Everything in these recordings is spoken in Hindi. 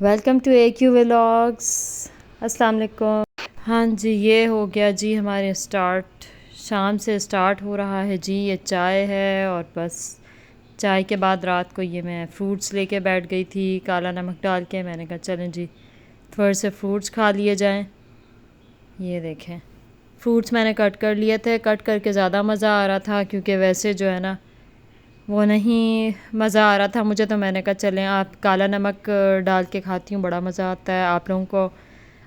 Welcome to AQ vlogs. अस्सलाम वालेकुम। हाँ जी, ये हो गया जी हमारे स्टार्ट। शाम से स्टार्ट हो रहा है जी। ये चाय है और बस चाय के बाद रात को ये मैं फ़्रूट्स लेके बैठ गई थी काला नमक डाल के। मैंने कहा चलें जी थोड़े से फ्रूट्स खा लिए जाएं। ये देखें फ्रूट्स मैंने कट कर लिए थे। कट करके ज़्यादा मज़ा आ रहा था क्योंकि वैसे जो है ना वो नहीं मज़ा आ रहा था मुझे, तो मैंने कहा चलें आप काला नमक डाल के खाती हूँ, बड़ा मज़ा आता है। आप लोगों को,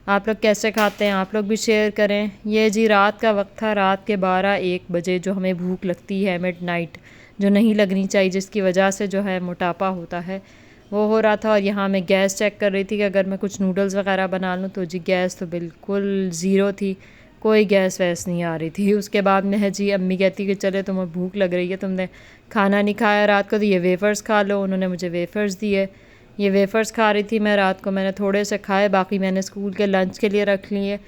आप लोग कैसे खाते हैं आप लोग भी शेयर करें। ये जी रात का वक्त था, रात के 12-1 बजे जो हमें भूख लगती है मिड नाइट, जो नहीं लगनी चाहिए, जिसकी वजह से जो है मोटापा होता है, वो हो रहा था। और यहाँ मैं गैस चेक कर रही थी कि अगर मैं कुछ नूडल्स वगैरह बना लूँ तो जी गैस तो बिल्कुल ज़ीरो थी, कोई गैस वैस नहीं आ रही थी। उसके बाद में जी अम्मी कहती कि चले तुम्हें भूख लग रही है, तुमने खाना नहीं खाया रात को, तो ये वेफ़र्स खा लो। उन्होंने मुझे वेफ़र्स दिए, ये वेफ़र्स खा रही थी मैं रात को। मैंने थोड़े से खाए, बाकी मैंने स्कूल के लंच के लिए रख लिए।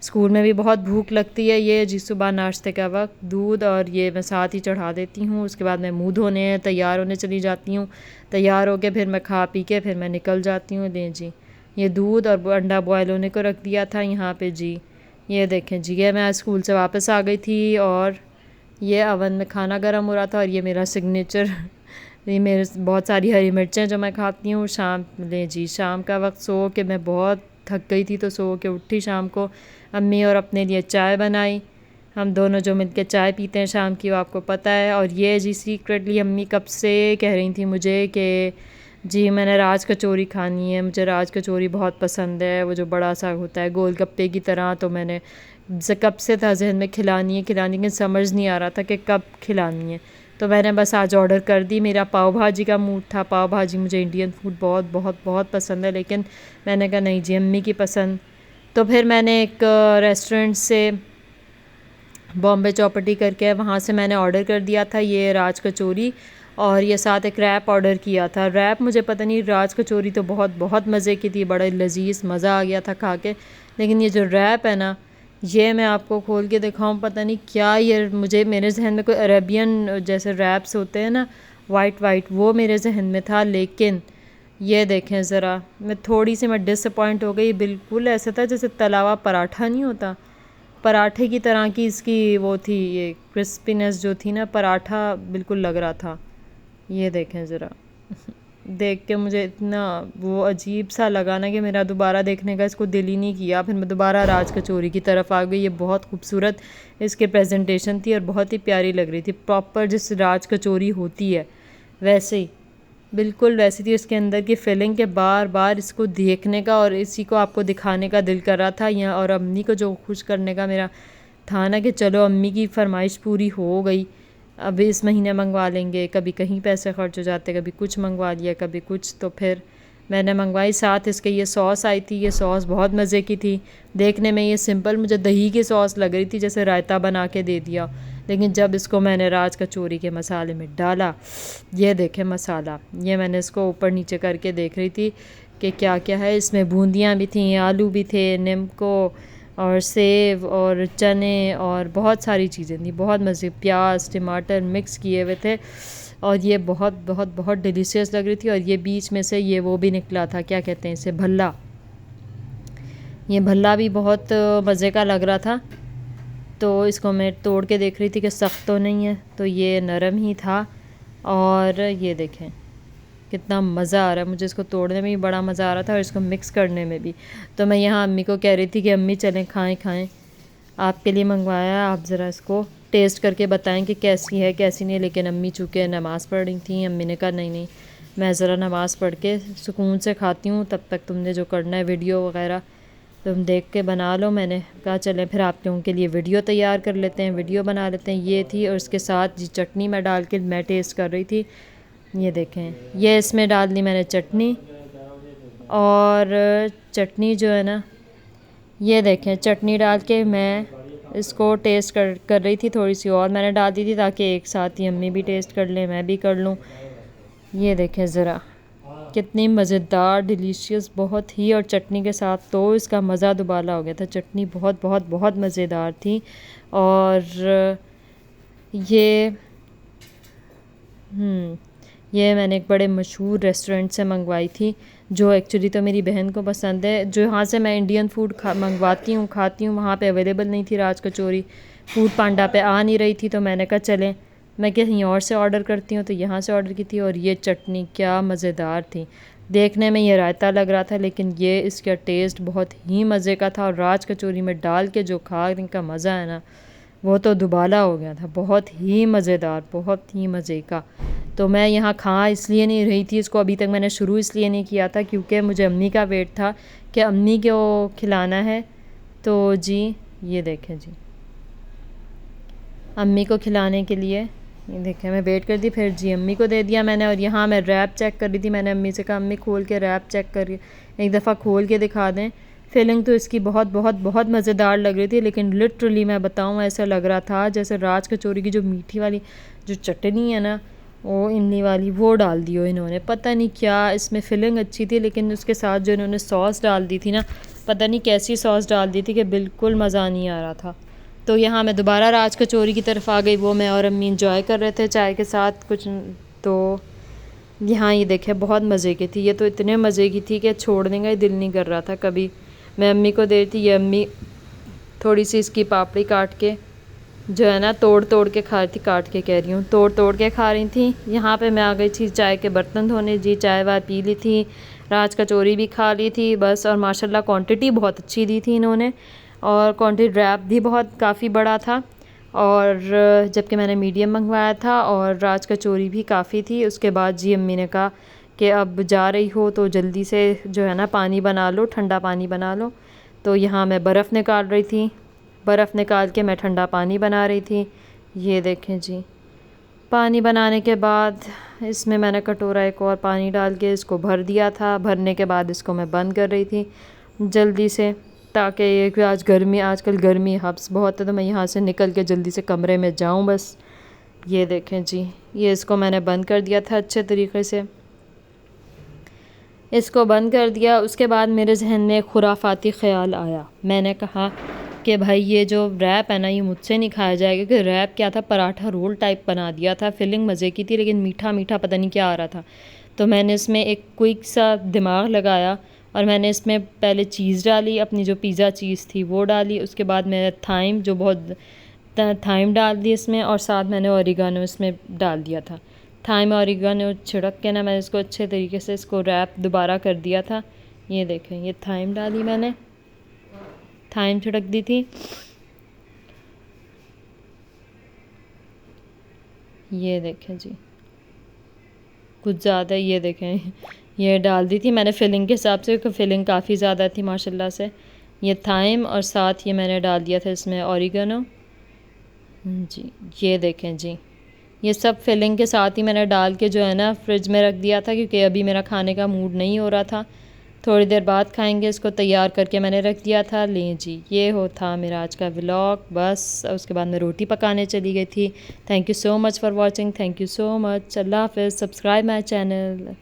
स्कूल में भी बहुत भूख लगती है। ये जी सुबह नाश्ते का वक्त, दूध और ये मैं साथ ही चढ़ा देती हूँ। उसके बाद मैं मुँह धोने तैयार होने चली जाती हूँ। तैयार होके फिर मैं खा पी के फिर मैं निकल जाती हूँ। लें जी ये दूध और अंडा बॉयल होने को रख दिया था यहाँ पे जी। ये देखें जी, ये मैं स्कूल से वापस आ गई थी और ये अवन में खाना गर्म हो रहा था। और ये मेरा सिग्नेचर ये मेरे बहुत सारी हरी मिर्चें जो मैं खाती हूँ शाम। ले जी शाम का वक्त सो के मैं बहुत थक गई थी, तो सो के उठी शाम को। अम्मी और अपने लिए चाय बनाई, हम दोनों जो मिलके चाय पीते हैं शाम की, वो आपको पता है। और ये जी सीक्रेटली अम्मी कब से कह रही थी मुझे कि जी मैंने राज कचौरी खानी है, मुझे राज कचौरी बहुत पसंद है, वो जो बड़ा सा होता है गोलगप्पे की तरह। तो मैंने कब से था जहन में खिलानी है, लेकिन समझ नहीं आ रहा था कि कब खिलानी है। तो मैंने बस आज ऑर्डर कर दी। मेरा पाव भाजी का मूड था, पाव भाजी मुझे इंडियन फूड बहुत बहुत बहुत पसंद है, लेकिन मैंने कहा नहीं जी अम्मी की पसंद। तो फिर मैंने एक रेस्टोरेंट से बॉम्बे चौपटी करके, वहाँ से मैंने ऑर्डर कर दिया था ये राज कचौरी, और ये साथ एक रैप ऑर्डर किया था। रैप मुझे पता नहीं, राज कचौरी तो बहुत बहुत मज़े की थी, बड़ा लजीज मज़ा आ गया था खा के। लेकिन ये जो रैप है ना, ये मैं आपको खोल के दिखाऊं, पता नहीं क्या ये, मुझे मेरे जहन में कोई अरेबियन जैसे रैप्स होते हैं ना, वाइट वाइट, वो मेरे जहन में था। लेकिन ये देखें ज़रा, मैं डिसअपॉइंट हो गई। बिल्कुल ऐसा था जैसे तला हुआ पराठा नहीं होता, पराठे की तरह की इसकी वो थी, ये क्रिस्पीनेस जो थी ना, पराठा बिल्कुल लग रहा था। ये देखें ज़रा देख के मुझे इतना वो अजीब सा लगा ना कि मेरा दोबारा देखने का इसको दिल ही नहीं किया। फिर मैं दोबारा राज कचौरी की तरफ आ गई। ये बहुत खूबसूरत इसके प्रेजेंटेशन थी और बहुत ही प्यारी लग रही थी, प्रॉपर जिस राज कचौरी होती है वैसे ही, बिल्कुल वैसी थी। उसके अंदर की फीलिंग के बार बार इसको देखने का और इसी को आपको दिखाने का दिल कर रहा था यहाँ। और अम्मी को जो खुश करने का मेरा था ना कि चलो अम्मी की फरमाइश पूरी हो गई, अब इस महीने मंगवा लेंगे। कभी कहीं पैसे खर्च हो जाते, कभी कुछ मंगवा लिया, कभी कुछ। तो फिर मैंने मंगवाई। साथ इसके ये सॉस आई थी, ये सॉस बहुत मज़े की थी। देखने में ये सिंपल मुझे दही की सॉस लग रही थी, जैसे रायता बना के दे दिया। लेकिन जब इसको मैंने राज कचौरी के मसाले में डाला, ये देखे मसाला, ये मैंने इसको ऊपर नीचे करके देख रही थी कि क्या क्या है इसमें। बूंदियाँ भी थी, आलू भी थे, नीमको और सेव और चने और बहुत सारी चीज़ें थी, बहुत मज़े, प्याज टमाटर मिक्स किए हुए थे। और ये बहुत बहुत बहुत डिलीशियस लग रही थी। और ये बीच में से ये वो भी निकला था, क्या कहते हैं इसे, भल्ला। ये भल्ला भी बहुत मज़े का लग रहा था। तो इसको मैं तोड़ के देख रही थी कि सख्त तो नहीं है, तो ये नरम ही था। और ये देखें कितना मज़ा आ रहा है, मुझे इसको तोड़ने में भी बड़ा मज़ा आ रहा था और इसको मिक्स करने में भी। तो मैं यहाँ अम्मी को कह रही थी कि अम्मी चलें खाएं खाएं, आपके लिए मंगवाया, आप ज़रा इसको टेस्ट करके बताएं कि कैसी है कैसी नहीं। लेकिन अम्मी चूँकि नमाज़ पढ़ रही थी, अम्मी ने कहा नहीं नहीं मैं ज़रा नमाज़ पढ़ के सुकून से खाती हूँ, तब तक तुमने जो करना है वीडियो वगैरह तुम देख के बना लो। मैंने कहा चलें फिर आप लोगों के लिए वीडियो तैयार कर लेते हैं, वीडियो बना लेते हैं। ये थी, और उसके साथ जी चटनी मैं डाल के मैं टेस्ट कर रही थी। ये देखें, ये इसमें डाल दी मैंने चटनी। और चटनी जो है ना, ये देखें चटनी डाल के मैं इसको टेस्ट कर रही थी। थोड़ी सी और मैंने डाल दी थी ताकि एक साथ ही अम्मी भी टेस्ट कर लें, मैं भी कर लूँ। ये देखें ज़रा कितनी मज़ेदार डिलीशियस बहुत ही, और चटनी के साथ तो इसका मज़ा दुबाला हो गया था। चटनी बहुत बहुत बहुत मज़ेदार थी। और ये ये मैंने एक बड़े मशहूर रेस्टोरेंट से मंगवाई थी, जो एक्चुअली तो मेरी बहन को पसंद है। जो यहाँ से मैं इंडियन फूड मंगवाती हूँ खाती हूँ, वहाँ पे अवेलेबल नहीं थी राज कचौरी, फूड पांडा पे आ नहीं रही थी, तो मैंने कहा चलें मैं कहीं और से ऑर्डर करती हूँ, तो यहाँ से ऑर्डर की थी। और ये चटनी क्या मज़ेदार थी, देखने में ये रायता लग रहा था लेकिन ये इसका टेस्ट बहुत ही मज़े का था। और राज कचौरी में डाल के जो खाने का मज़ा है ना, वो तो दुबाला हो गया था, बहुत ही मज़ेदार, बहुत ही मज़े का। तो मैं यहाँ खा इसलिए नहीं रही थी इसको, अभी तक मैंने शुरू इसलिए नहीं किया था क्योंकि मुझे अम्मी का वेट था कि अम्मी को खिलाना है। तो जी ये देखें जी, अम्मी को खिलाने के लिए ये देखें मैं वेट कर दी, फिर जी अम्मी को दे दिया मैंने। और यहाँ मैं रैप चेक कर रही थी, मैंने अम्मी से कहा अम्मी खोल के रैप चेक कर, एक दफ़ा खोल के दिखा दें। फीलिंग तो इसकी बहुत बहुत बहुत मज़ेदार लग रही थी, लेकिन लिटरली मैं बताऊँ ऐसा लग रहा था जैसे राज कचौरी की जो मीठी वाली जो चटनी है ना, वो इमली वाली, वो डाल दी हो इन्होंने। पता नहीं क्या इसमें फिलिंग अच्छी थी, लेकिन उसके साथ जो इन्होंने सॉस डाल दी थी ना, पता नहीं कैसी सॉस डाल दी थी कि बिल्कुल मज़ा नहीं आ रहा था। तो यहाँ मैं दोबारा राज कचौरी की तरफ आ गई, वो मैं और अम्मी इंजॉय कर रहे थे चाय के साथ कुछ। तो यहाँ ये देखे बहुत मज़े की थी, ये तो इतने मज़े की थी कि छोड़ने का ही दिल नहीं कर रहा था कभी। मैं अम्मी को दे रही थी, ये अम्मी थोड़ी सी इसकी पापड़ी काट के जो है ना तोड़ तोड़ के खा रही थी, काट के कह रही हूँ, तोड़ तोड़ के खा रही थी। यहाँ पे मैं आ गई थी चाय के बर्तन धोने, जी चाय वाय पी ली थी, राज कचौरी भी खा ली थी बस। और माशाल्लाह क्वांटिटी बहुत अच्छी दी थी इन्होंने, और क्वांटिटी रैप भी बहुत काफ़ी बड़ा था, और जबकि मैंने मीडियम मंगवाया था, और राज कचौरी भी काफ़ी थी। उसके बाद जी अम्मी ने कहा कि अब जा रही हो तो जल्दी से जो है ना पानी बना लो, ठंडा पानी बना लो। तो यहाँ मैं बर्फ़ निकाल रही थी, बर्फ़ निकाल के मैं ठंडा पानी बना रही थी। ये देखें जी, पानी बनाने के बाद इसमें मैंने कटोरा एक और पानी डाल के इसको भर दिया था। भरने के बाद इसको मैं बंद कर रही थी जल्दी से, ताकि ये कि आज गर्मी, आजकल गर्मी हब्स बहुत है, तो मैं यहाँ से निकल के जल्दी से कमरे में जाऊँ बस। ये देखें जी, ये इसको मैंने बंद कर दिया था अच्छे तरीके से, इसको बंद कर दिया। उसके बाद मेरे जहन में एक खुराफाती ख़्याल आया, मैंने कहा कि भाई ये जो रैप है ना, ये मुझसे नहीं खाया जाएगा। क्योंकि रैप क्या था, पराठा रोल टाइप बना दिया था, फिलिंग मज़े की थी लेकिन मीठा मीठा पता नहीं क्या आ रहा था। तो मैंने इसमें एक क्विक सा दिमाग लगाया और मैंने इसमें पहले चीज़ डाली, अपनी जो पिज़्ज़ा चीज़ थी वो डाली। उसके बाद मैंने थाइम, जो बहुत थाइम डाल दी इसमें, और साथ मैंने ओरिगानो इसमें डाल दिया था। थाइम ओरिगानो छिड़क के ना मैंने इसको अच्छे तरीके से इसको रैप दोबारा कर दिया था। ये देखें, ये थाइम डाली मैंने, थाइम छिड़क दी थी। ये देखें जी, कुछ ज़्यादा, ये देखें ये डाल दी थी मैंने फिलिंग के हिसाब से, क्योंकि फिलिंग काफ़ी ज़्यादा थी माशाल्लाह से। ये थाइम और साथ ये मैंने डाल दिया था इसमें ओरिगानो जी। ये देखें जी, ये सब फिलिंग के साथ ही मैंने डाल के जो है ना फ्रिज में रख दिया था, क्योंकि अभी मेरा खाने का मूड नहीं हो रहा था, थोड़ी देर बाद खाएंगे। इसको तैयार करके मैंने रख दिया था। लें जी, ये हो था मेरा आज का व्लॉग बस। उसके बाद मैं रोटी पकाने चली गई थी। Thank you so much for watching, thank you so much, अल्लाह हाफ़िज़, सब्सक्राइब माई चैनल।